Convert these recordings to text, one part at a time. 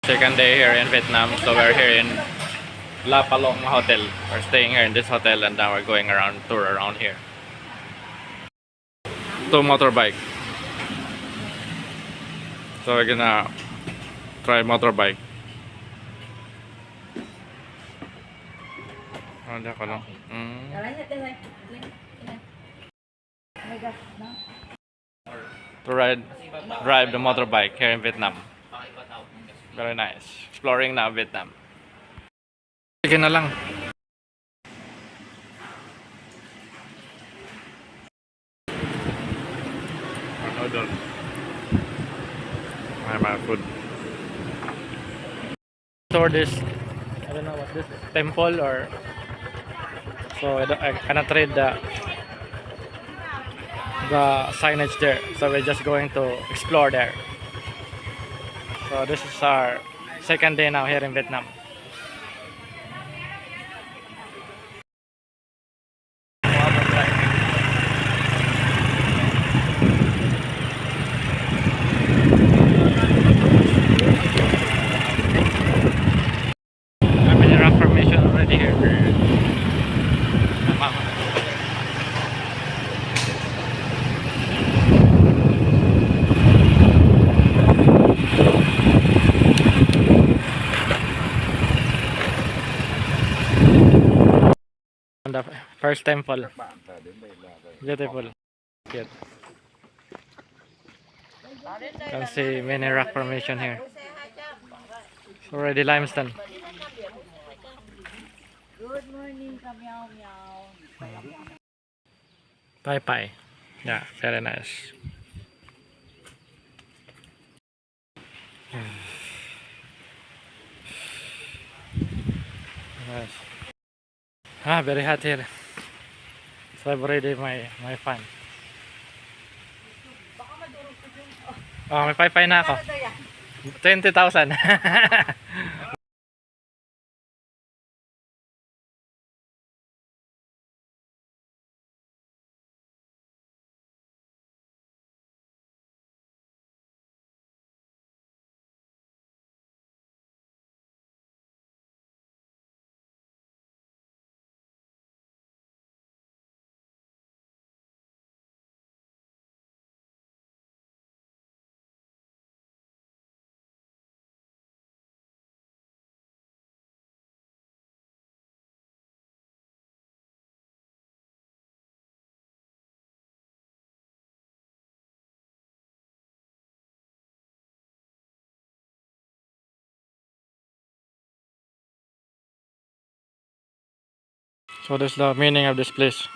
Second day here in Vietnam, so we're here in La Paloma Hotel. We're staying here in this hotel and now we're going around tour around here. Two motorbike. So we're gonna try motorbike. Ano ko lang. To drive the motorbike here in Vietnam. Very nice. Exploring now Vietnam. Sige na lang. Noodle. My food. So this, I don't know what this is. Temple or so I cannot read the signage there. So we're just going to explore there. So this is our second day now here in Vietnam. I'm in a rock formation already here. The first temple. Beautiful. Cute. You can see many rock formation here. It's already limestone. Good morning, meow meow. Pai Pai. Yeah, very nice. Nice. Very hot here. So I've already my fan. Oh, may Pai na ako. 20,000. So that's the meaning of this place.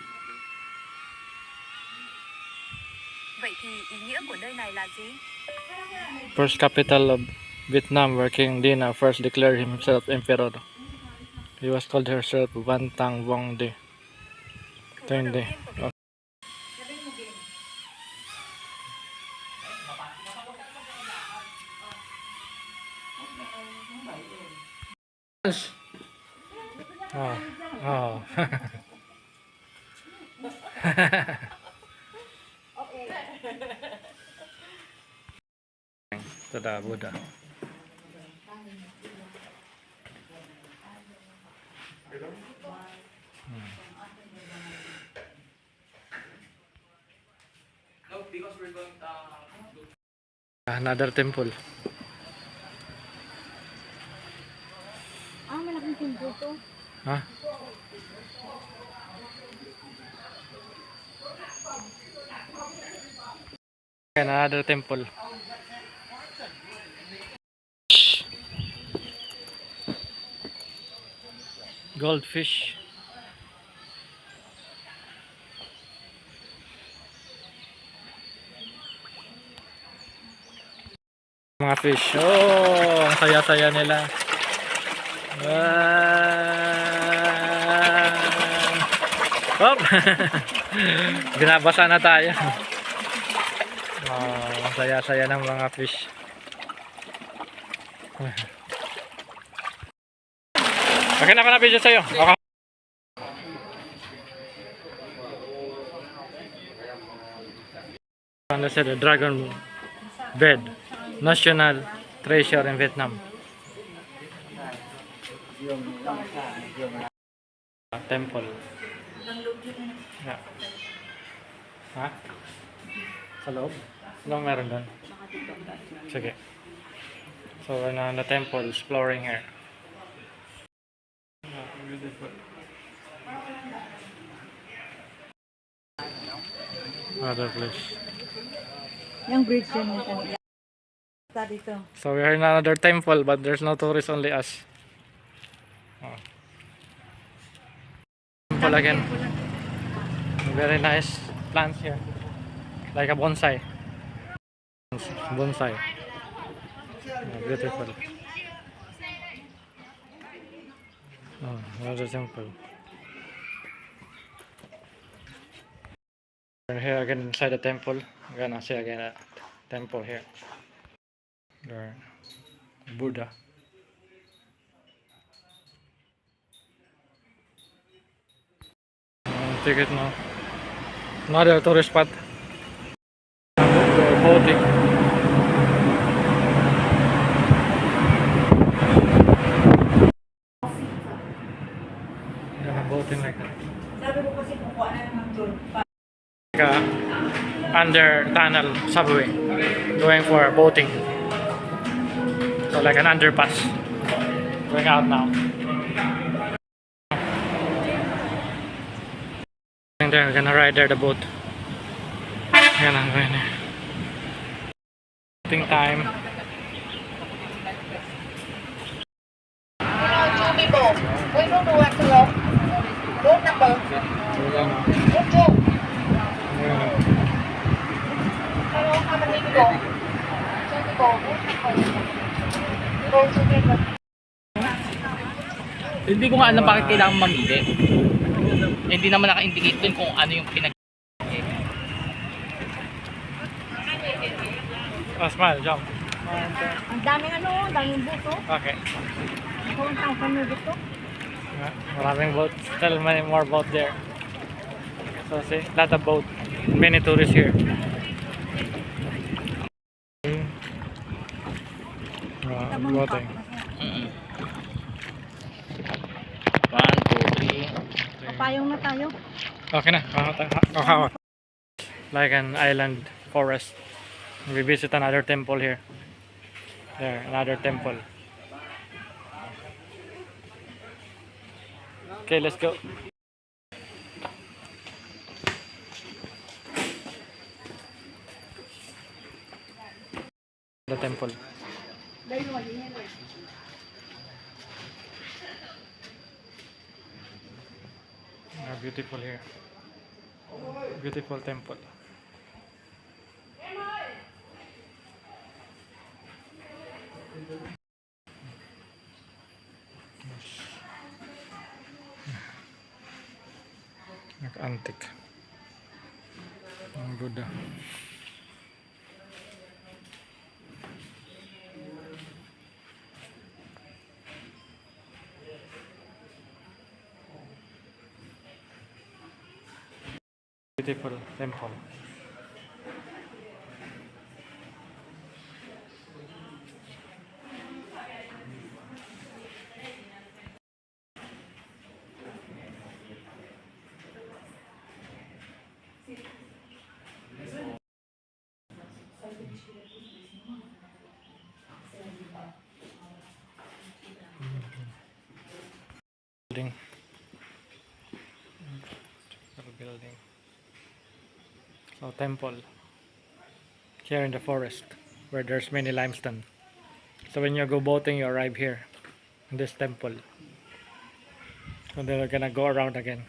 Vậy thì ý nghĩa của nơi này là gì? First capital of Vietnam, where King Dina first declared himself emperor. He was called herself Van Tang Vong Di. Tang Di. Oh. Oh. To the Buddha. Another temple. Malaking temple to. Huh? Another temple. Goldfish. Mga fish. Oh, ang saya-saya nila. Hop. Binabasa na tayo. Oh, ang saya-saya ng mga fish. Okay na ako na video sa'yo. Okay. Ano sila? Dragon Bed. National treasure in Vietnam. Temple. Yeah. Ha? Sa loob? Anong meron doon? Sige. So we're now in the temple, exploring here. Yeah, beautiful. Another place. Yung bridge yun yung kanila. Sa dito. So we are in another temple, but there's no tourists, only us. Oh. Temple again. Very nice plants here, like a bonsai. Bonsai. Yeah, beautiful. Oh, another temple. We're here again inside the temple. We're gonna see again a temple here. There, Buddha. Ticket now. Another tourist spot. Boating. Yeah, boating like that. Sabi ko kasi kukuha na naman tour. Like a under tunnel subway going for boating. So like an underpass. Going out now. And then we're gonna ride there the boat. Yan ang going there. Boating time. We don't know what to look. Road number. Road 2. Hello, how many to go? 2 to go. Go to the Hindi ko nga alam bakit kailangan mamili. Hindi naman naka-indicate dun kung ano yung pinag... Oh, smile, jump. Ang daming ang daming buto. Okay. Kung saan kami dito. Yeah, maraming boat. Still many more boat there. So see, lot of boat. Many tourists here. Boating. 1, 2, 3. Papayong na tayo. Okay na. Like an island forest. We visit another temple here. There, another temple. Okay, let's go. The temple. Beautiful here. Beautiful temple. Like antique. Ang Buddha. Beautiful temple. Building. Building. So temple here in the forest where there's many limestone. So when you go boating, you arrive here in this temple. So then we're gonna go around again.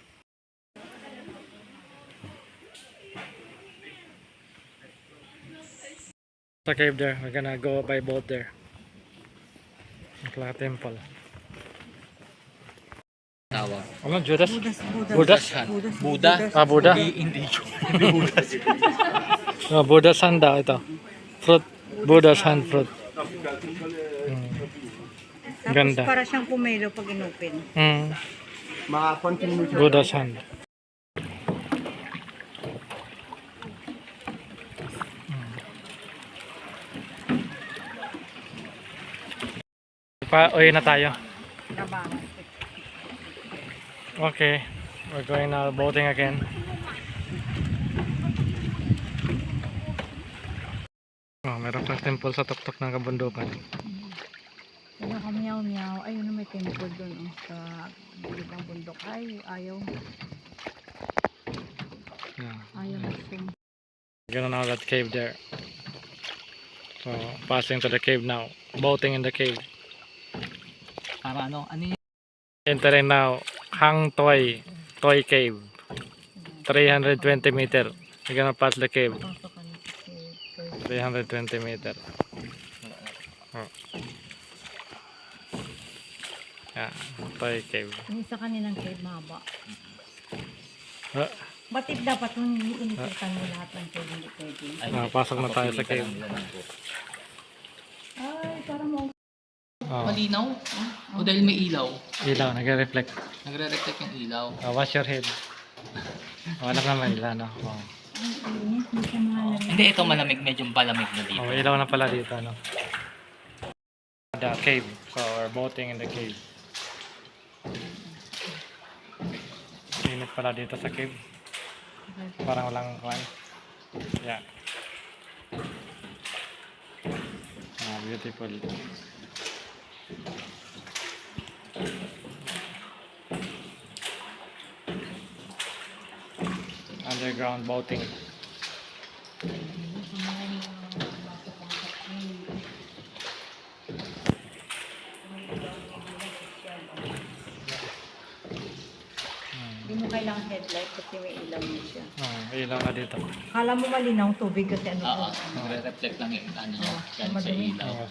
There's a cave there. We're gonna go by boat there. Like a temple. Tawag. Ano, Judas? Buddhas. Buddha? Ah, Buddha? Hindi Buddhas. Oh, Buddha's hand daw ito. Fruit. Buddha's hand fruit. Tapos Ganda. para siyang pumelo pag inopen. Buddha's hand. Pa-uwi na tayo. Trabaho. Okay, we're going now boating again. Oh, meron pang temple sa tuktok ng kabundukan. Ayun ka meow. Ayun na may temple doon. Oh, sa gilid ng bundok. Ay, ayaw. Yeah. Ayaw gusto. Gonna know that cave there. So, passing to the cave now. Boating in the cave. Para ano yung Entering now, Hang Toy Cave. 320 meter. We're gonna pass the cave. Pasok ka na sa cave. 320 meter. Oh. Yeah, Toy Cave. Yung isa kanilang cave mahaba. Ah, Ba't dapat kung inikitan mo lahat ng cave hindi pwede? pasok na tayo sa cave. Ay, parang mo. Oh, Malinaw. O dahil may ilaw. ilaw, nagre-reflect. Nagre-reflect yung ilaw. Wash your head. Wala naman ilaw, no? Oh. Ang init. Hindi siya malamig. Hindi, ito malamig. Medyo palamig na dito. Oh, ilaw na pala dito, no? The cave. So, we're boating in the cave. Init pala dito sa cave. Parang walang kwan. Yeah. Ah, beautiful. Underground boating. Hindi mo kailangan headlight kasi may ilaw mo siya. Ilaw na dito. Kala mo malinaw tubig kasi ano Oo. po. Nagre-reflect lang yung ano niya. Yan sa madumi. ilaw. Oh.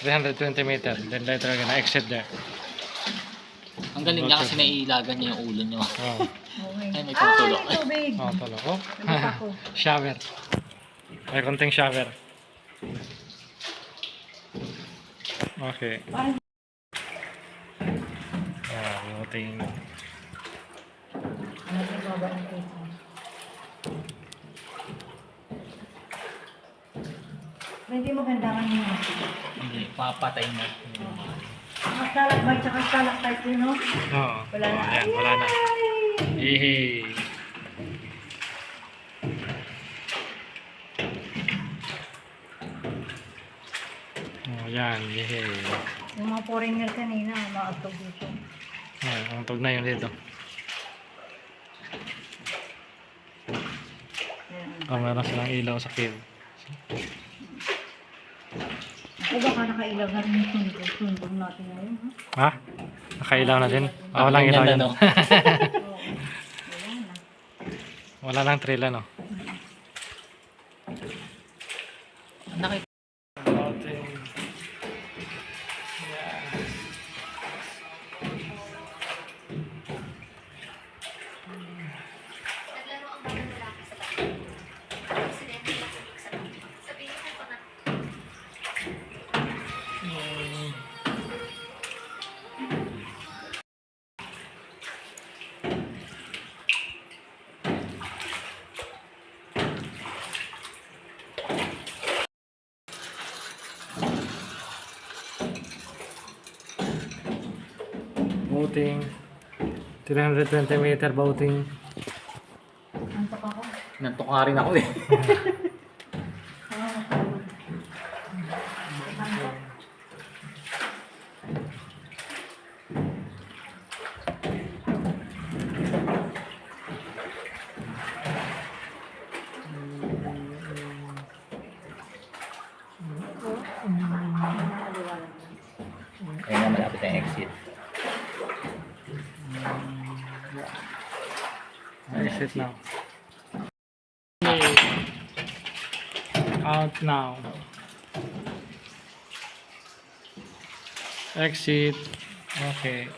320 meter. Then later we're gonna exit there. Ang galing niya kasi naiilagan niya yung ulo niya. Oh, Okay. Ay, may Ah, pangtulok. may tubig! oh tolo. Oh. Nabasa ko. Shower. May konting shower. Okay. Parang Boating. ano yung baba ng cave mo? Hindi maganda ka niya. Hindi, papatay na. Mga stalagmite tsaka stalactite yun, no? Oo. Wala na. Ayan, wala na. Yehey. Oh, yan. Yehey. Yung mga foreigner kanina, maatog dito. Ang tug na yun dito. Ayan. Oh, meron silang ilaw sa cave. Ako baka nakailaw na rin yung sundog natin ngayon, ha? Ha? Nakailaw na din? Ah, walang ilaw yan. Oo. Wala na. Wala lang trail, ano? Nakita. Boating. 320 meter boating. Antok ako. Nantok nga rin ako eh. Ayun na, malapit ang exit. Exit now. Out now. Exit. Okay.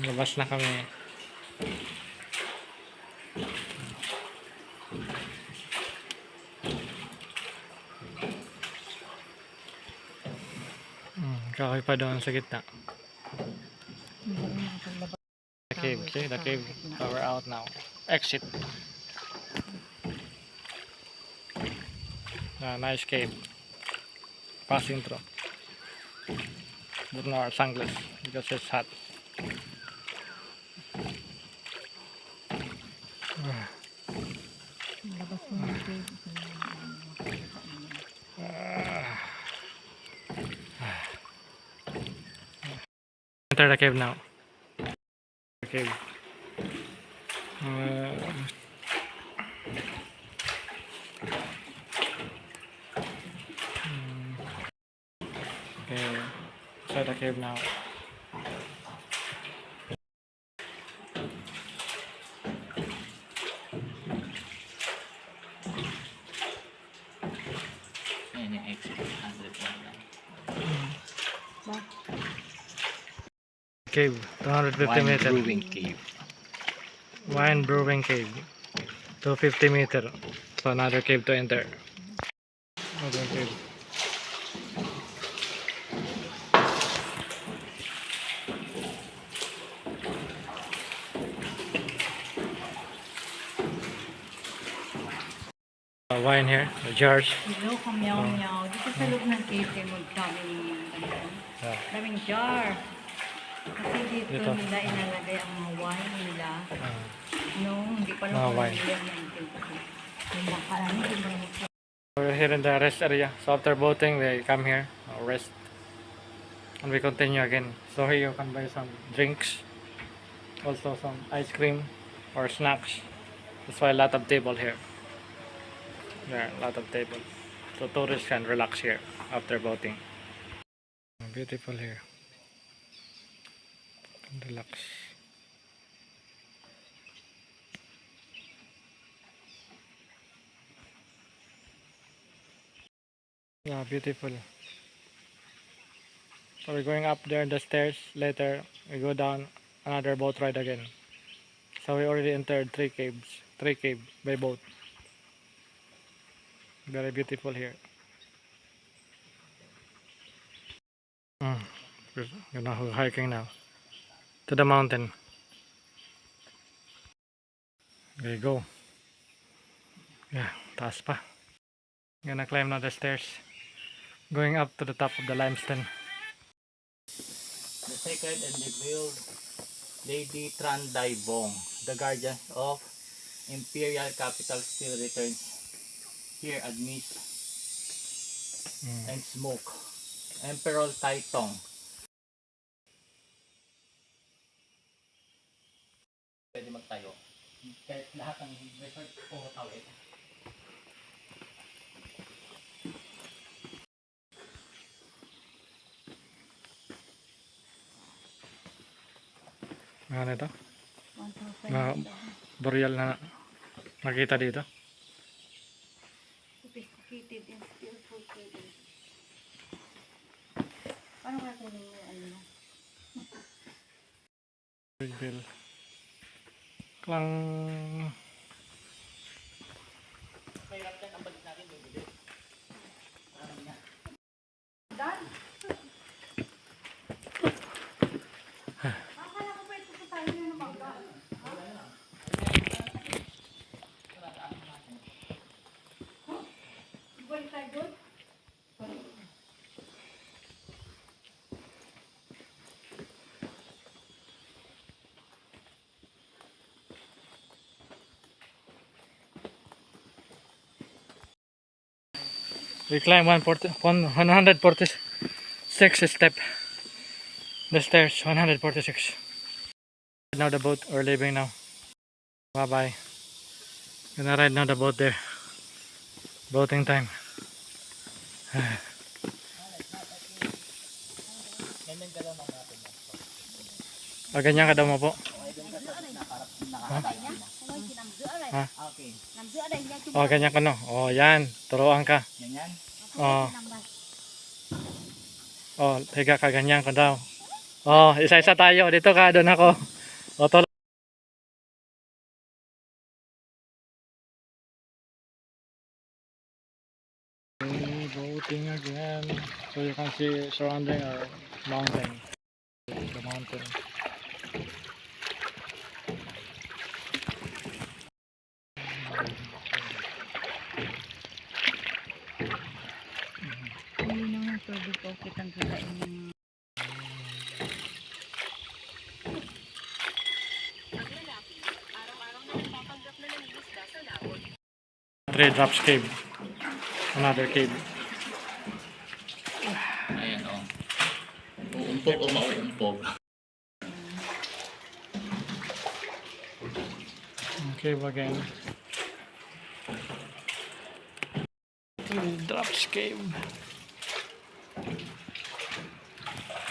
Labas na kami. Kahoy pa doon sa gitna. The cave. See the cave. So we're out now. Exit. Nice cave. passing through. But no our sunglasses because it's hot. Labas mo yung cave. Enter the cave now. The cave. Okay, inside the cave now. Ayan yung exit. 101 lang. Cave, 250 Wine meter. Brewing Cave. Wine brewing cave, 250 meter. So another cave to enter. Another cave. Wine here, the jars. Hello, kamyaw-myaw. Dito sa loob ng cave kayo Yeah. daming jar. Kasi dito Dito. nila inalagay ang mga wine nila. Nung hindi pa Mga lang wine. Yung makarami, We're here in the rest area. So after boating, we come here, rest, and we continue again. So here you can buy some drinks, also some ice cream or snacks. That's why a lot of table here. There are a lot of table. So tourists can relax here after boating. Beautiful here. Relax. Yeah, beautiful. So we're going up there the stairs. Later we go down another boat ride again. So we already entered 3 cave by boat. Very beautiful here. We're gonna go hiking now to the mountain. There you go. Yeah, taas pa. Gonna climb now the stairs, going up to the top of the limestone. The sacred and revealed Lady Tranday Bong, the guardian of imperial capital, still returns here amidst and smoke. Emperor Taitong. Pwede magtayo. Kahit lahat ng resort puro tawid. Ano ito? Mga boreal na nakita dito. Sophisticated and skillful trading. Paano kasi ano? Big bill. Klang. Mahirap yan ang balik natin yung bilis. Dan? Akala ko pa ito sa tayo ng mangga. Balik tayo doon? We climb 146 step. The stairs, 146. Now the boat, we're leaving now. Bye bye. Gonna ride now the boat there. Boating time. Ganyan ka daw mo po. Ha? Okay. Oh, ganyan ka no. Oh, yan. Turuan ka. Yan. Oh. Oh, higa ka ganyan ka daw. Oh, isa-isa tayo. Dito ka, doon ako. Oh, tol. Boating again. So you can see surrounding our mountain. The mountain. Hindi naman dito, dito kitang-kita yung Three drops cave. Another cave. Ayan o. Uumpog o mauumpog. Cave again. Drops cave.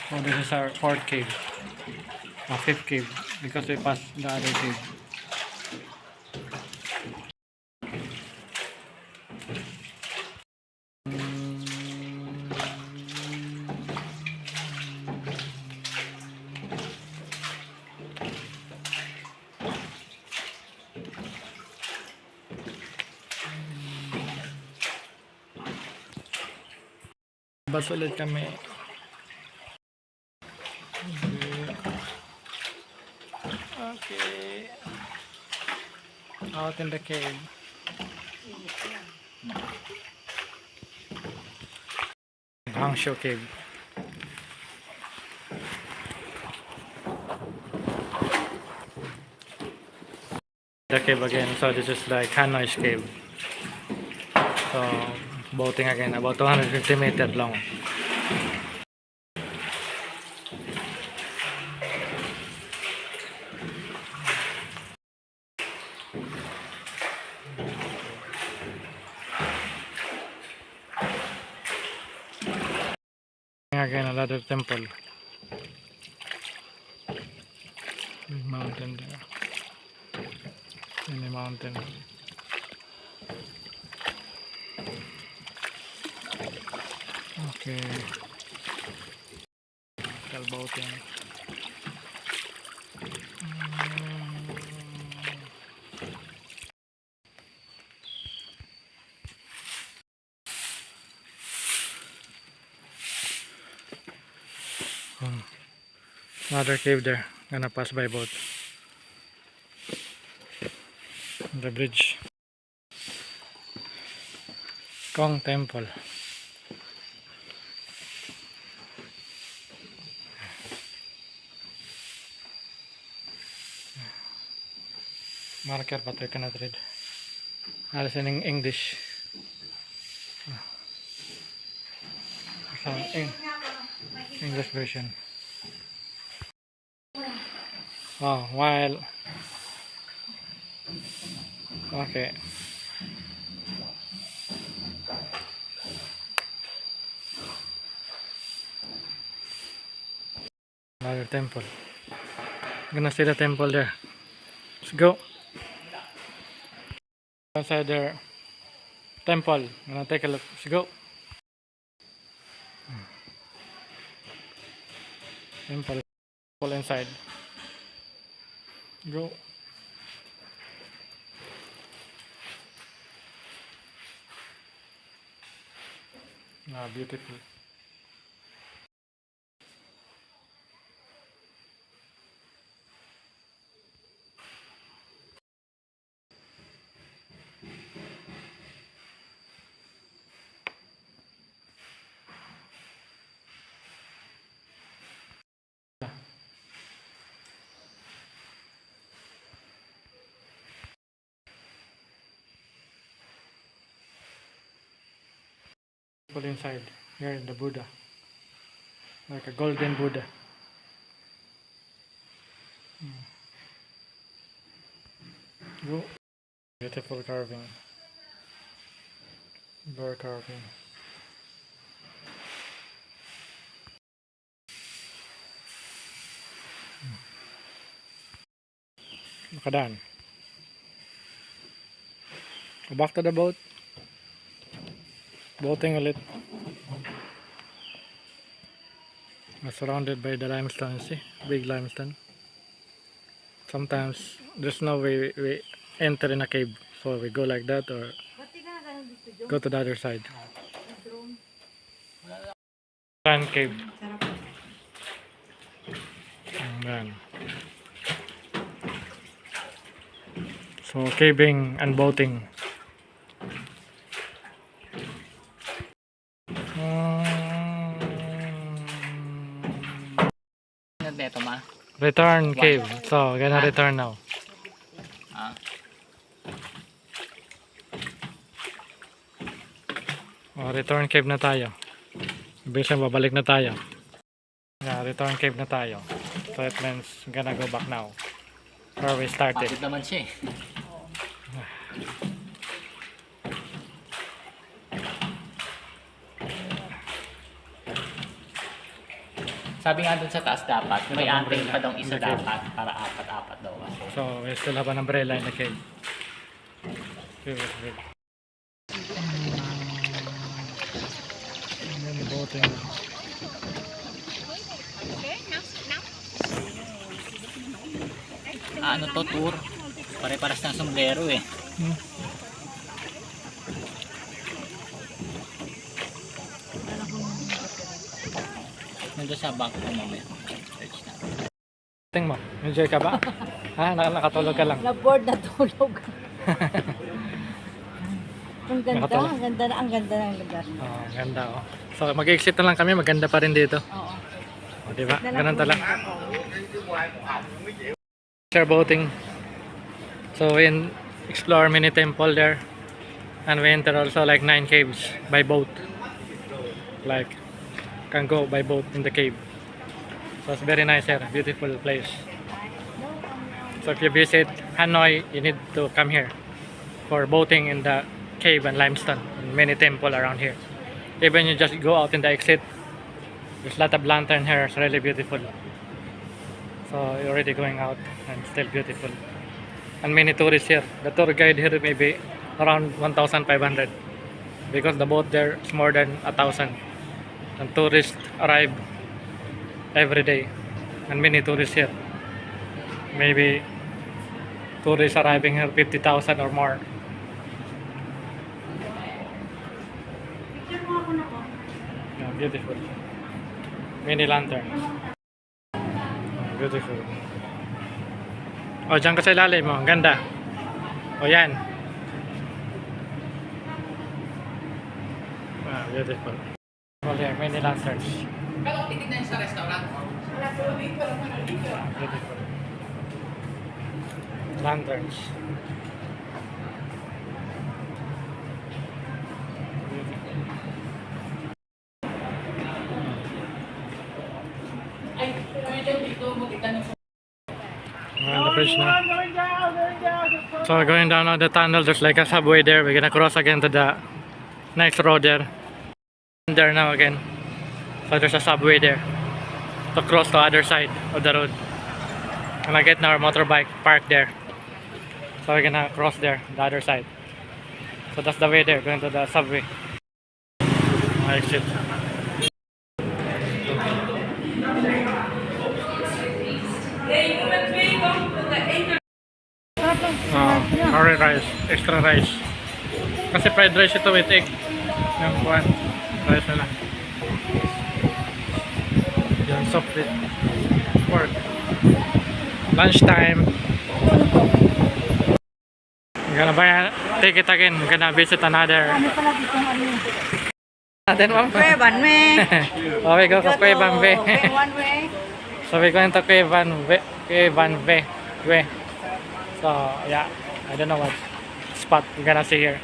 So this is our fourth cave. Fifth cave because we passed the other cave. Bas ulit kami. Okay. Out in the cave. Hangsho Cave. The cave again. So this is like Hanoi's cave. So boating again, about 250 meters long. Again, another temple. Big mountain there. In the mountain. Okay. Boating. Another cave there. Gonna pass by boat. The bridge. Kong Temple. Marker but I cannot read. It's in English. Some English version. Oh, while. Okay. Another temple. I'm gonna see the temple there. Let's go. Outside there. Temple. I'm gonna take a look. Let's go. Temple inside. Go. Ah, beautiful. People inside. Here the Buddha. Like a golden Buddha. Go. Beautiful carving. Door carving. Nakadaan. Go back to the boat. Boating ulit. We're surrounded by the limestone, see? Big limestone. Sometimes there's no way we enter in a cave. So we go like that or go to the other side. Sand cave. Ayan. So caving and boating. kompleto ma. Return cave. So, gonna return now. Ah. Return cave na tayo. Ibig sabihin, babalik na tayo. Yeah, return cave na tayo. So it means gonna go back now. Where we started. Pagod naman siya eh. Sabi nga dun sa taas dapat, may anting pa daw isa dapat para apat-apat daw. So we still have an umbrella in the cave. Okay, wait. And then the boating. Ano to, tour? Pare-paras ng sombrero eh. Nandun sa bank ko mamaya. Search na. Tingin mo, enjoy ka ba? Ha? Nakatulog ka lang. Na-board na tulog. Ang ganda, Nakatulog. ang ganda ng lugar. Oh, ganda oh. So mag-exit na lang kami, maganda pa rin dito. Oo. Oh, di ba? Ganun talaga. Share boating. So we explore mini temple there. And we enter also like 9 caves by boat. Like can go by boat in the cave. So it's very nice here, beautiful place. So if you visit Hanoi, you need to come here for boating in the cave and limestone. And many temple around here. Even you just go out in the exit, there's a lot of lantern here. It's really beautiful. So you're already going out and still beautiful. And many tourists here. The tour guide here may be around 1,500 because the boat there is more than 1,000. And tourists arrive every day. And many tourists here. Maybe tourists arriving here 50,000 or more. Yeah, beautiful. Mini lantern. Beautiful. Oh, dyan ka sa ilalim mo. Ang ganda. O yan. Wow, beautiful. Oh, there, many lanterns. Pero titignan sa restaurant. Beautiful. Lanterns. Beautiful. Ay, medyo dito mo titignan sa On the bridge now. So we're going down on the tunnel. There's like a subway there. We're gonna cross again to the next road there. There now again. So there's a subway there to cross to other side of the road. And I get our motorbike parked there. So we're gonna cross there, the other side. So that's the way there, going to the subway. Exit. Curry rice, extra rice. Kasi fried rice ito with egg. Yung kuhan, rice na lang. Yung soft with pork. Lunchtime. I'm gonna take it again. I'm gonna visit another. Ano pala dito ang ano? Natin ma'am. Kuya Banme. Okay, go ka Kuya Banbe. One way. So we're going to Kuya Banbe. So yeah, I don't know what spot we're gonna see here.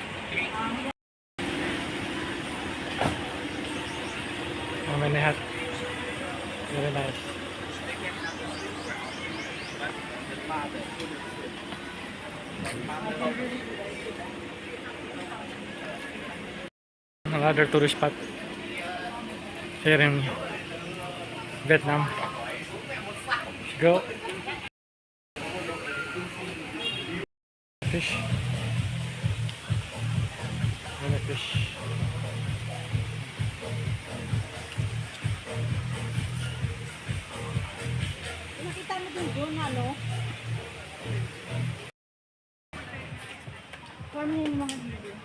How many hat? Very nice. Another tourist spot here in Vietnam. Let's go. Fish. Many fish. Nakita mo din doon, ano? Parang yung mga video.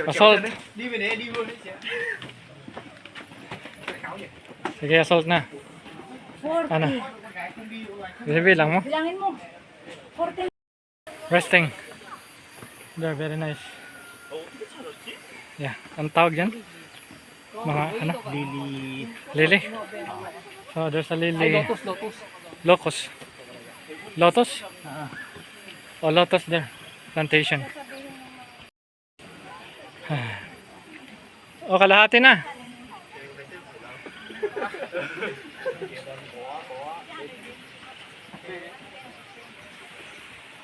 Assault. Sige, assault na. 40. Ano? Bilang mo? Bilangin mo. 40. Resting. They're very nice. Yeah. Ang tawag dyan? Mga ano? Lily. Lily? So there's a Ay, lily. lotus. Locust. Lotus? Ah. Oh, lotus there. Plantation. Oh, kalahati na.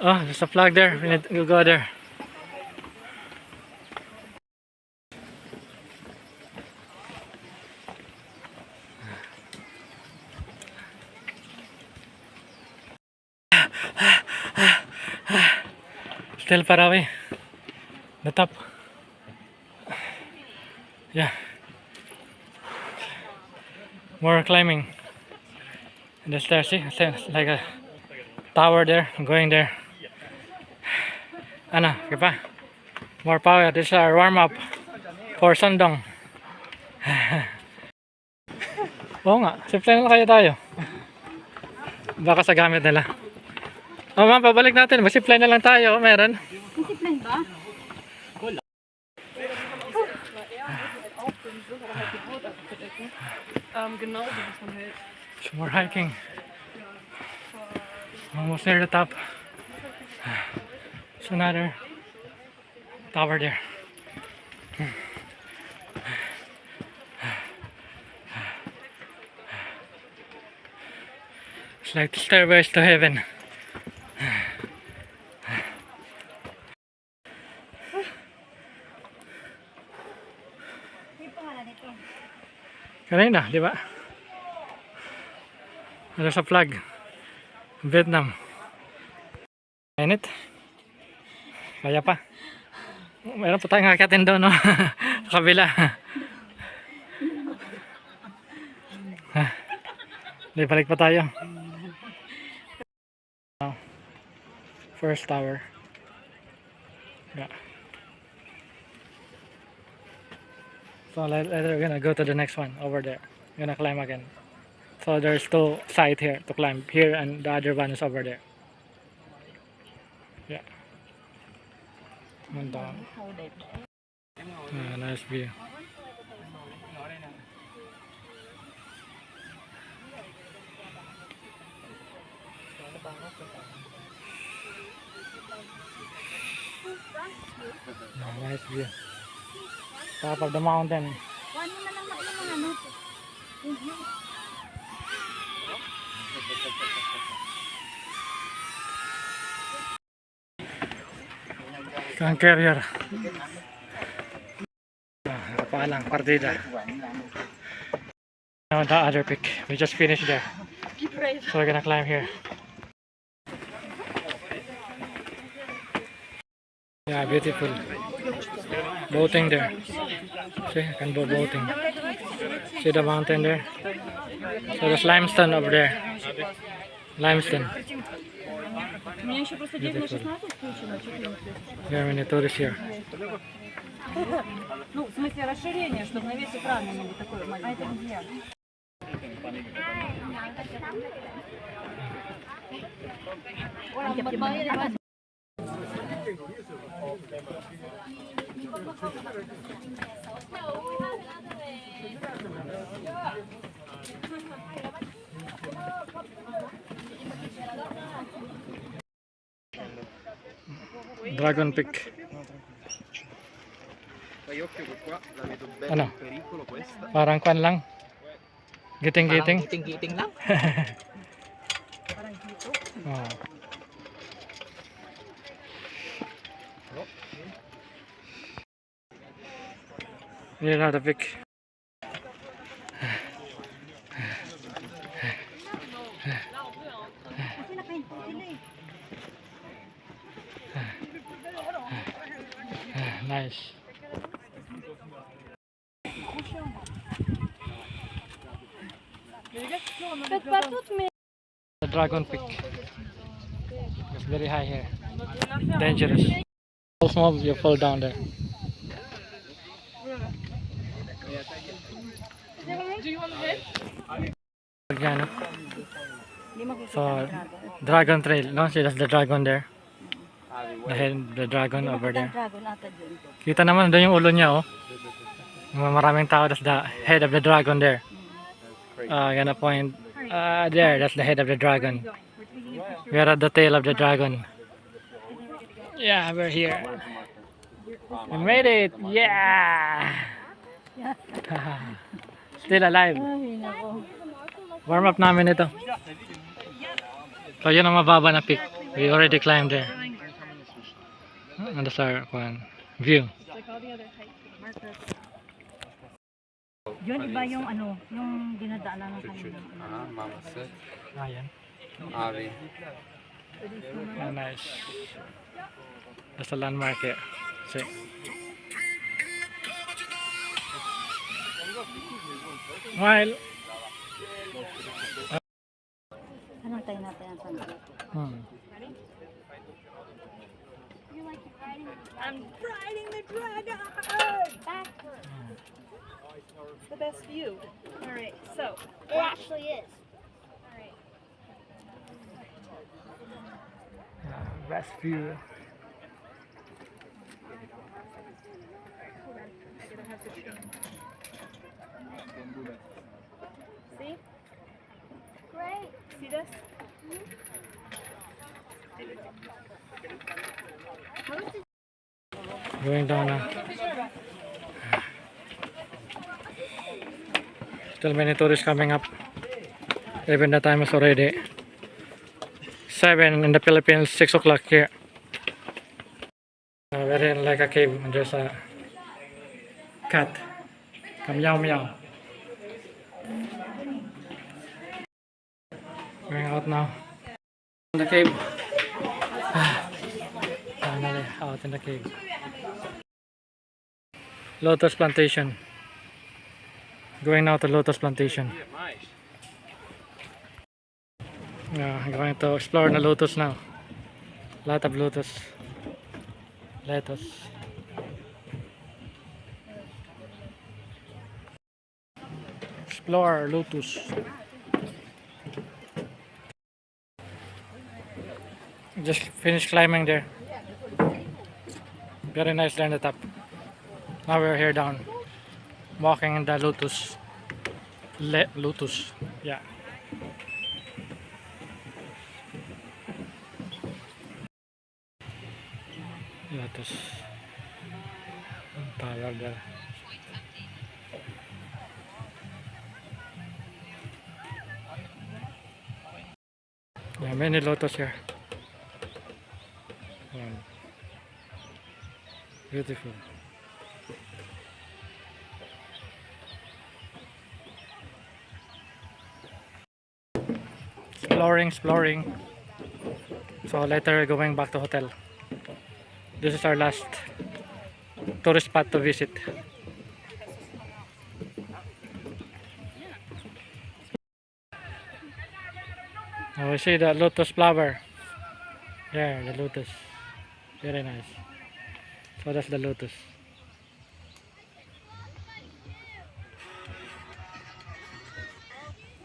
Oh, there's a flag there. We need to go there. Still far away. The top. Yeah. More climbing. And the stairs, see? It's like a tower there. I'm going there. Ano, okay pa? More power. This is our warm up for Sundong. Oo nga, simple na kaya tayo. Baka sa gamit nila. O ma'am, pabalik natin. Masipline na lang tayo. Meron. Discipline ba? Some more hiking. Almost near the top. There's another tower there. It's like the stairways to heaven. Kanina, di ba? There's a flag. Vietnam. Init. Kaya pa. Meron pa tayong akatin doon, no? Sa kabila. Di, balik pa tayo. First tower. Yeah. So later we're gonna go to the next one over there. We're gonna climb again. So there's two sides here to climb. Here and the other one is over there. Yeah. And down. Nice view. Nice view. Top of the mountain. Kuhan mo na lang mga ano. Ang carrier. Nakapalang partida. Now the other peak. We just finished there. So we're gonna climb here. Yeah, beautiful. Boating there. See, I can go boating. See the mountain there? So there's limestone over there. Limestone. У меня еще просто 9 на Beautiful. 16 включено. Чуть ли не включено. There are many tourists here. Ну, в смысле расширение, чтобы на весь экран у него такой маленький. А это где? Dragon Peak. Ano? Parang kwan lang. Giting-giting. Parang giting-giting lang. Oh. Here are the peak. Nice. The Dragon Peak. It's very high here. Dangerous. Small, you fall down there. Do you want to hit? Pag yan, no? Hindi makikita So, ang dragon. Dragon Trail. No? See, that's the dragon there. The dragon Hindi over makita ang there. dragon ata dyan. Kita naman doon yung ulo niya, oh. Maraming tao. That's the head of the dragon there. Gonna point. There, that's the head of the dragon. We are at the tail of the dragon. Yeah, we're here. We made it! Yeah! Still alive. Ay, nako. Warm up namin ito. So yun ang mababa na peak. We already climbed there. And that's our view. Yun, iba yung ano, yung dinadaanan ng kanina. Ayan. Ari. Nice. That's a landmark here. See. While Anong tayo natin ang sandali? I'm riding the dragon! It's the best view. Alright, so. It actually is. best view. See? Great. See this? Going down now. Still many tourists coming up. Even the time is already 7 in the Philippines, 6 o'clock here. We're in like a cave and there's a cat. Come meow meow. Going out now. In the cave. Finally out in the cave. Lotus plantation. Going now to Lotus plantation. Yeah, I'm going to explore the lotus now. Lot of lotus. Lettuce. Explore lotus. Just finished climbing there. Very nice there on the top. Now we're here down, walking in the lotus. Lotus. Yeah. Lotus. Tawag there. Yeah, many lotus here. Wow. Beautiful. Exploring. So later we're going back to hotel. This is our last tourist spot to visit. Now we see the lotus flower. There, the lotus. Very nice. So that's the lotus.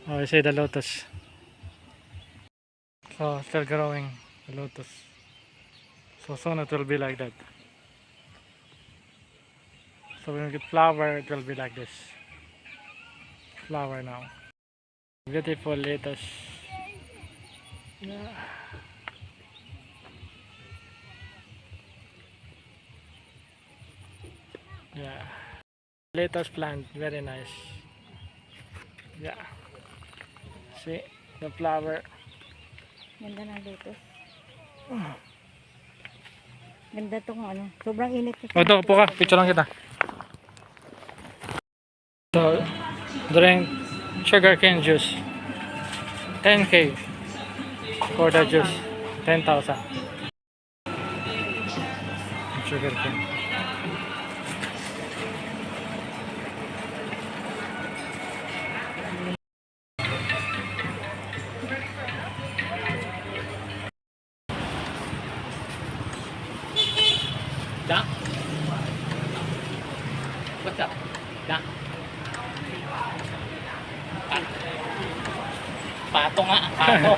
Oh, we see the lotus. So still growing, the lotus. So soon it will be like that. So when we get flower, it will be like this. Flower now. Beautiful lettuce. Yeah. Yeah. Lettuce plant, very nice. Yeah. See the flower. Ganda ng lotus. Ganda tong ano. Sobrang init. O ito, upo ka. Picture lang kita. So, drink sugarcane juice. 10K for the juice. 10,000. Sugarcane. Da? What's up? Da? Pato nga, pato.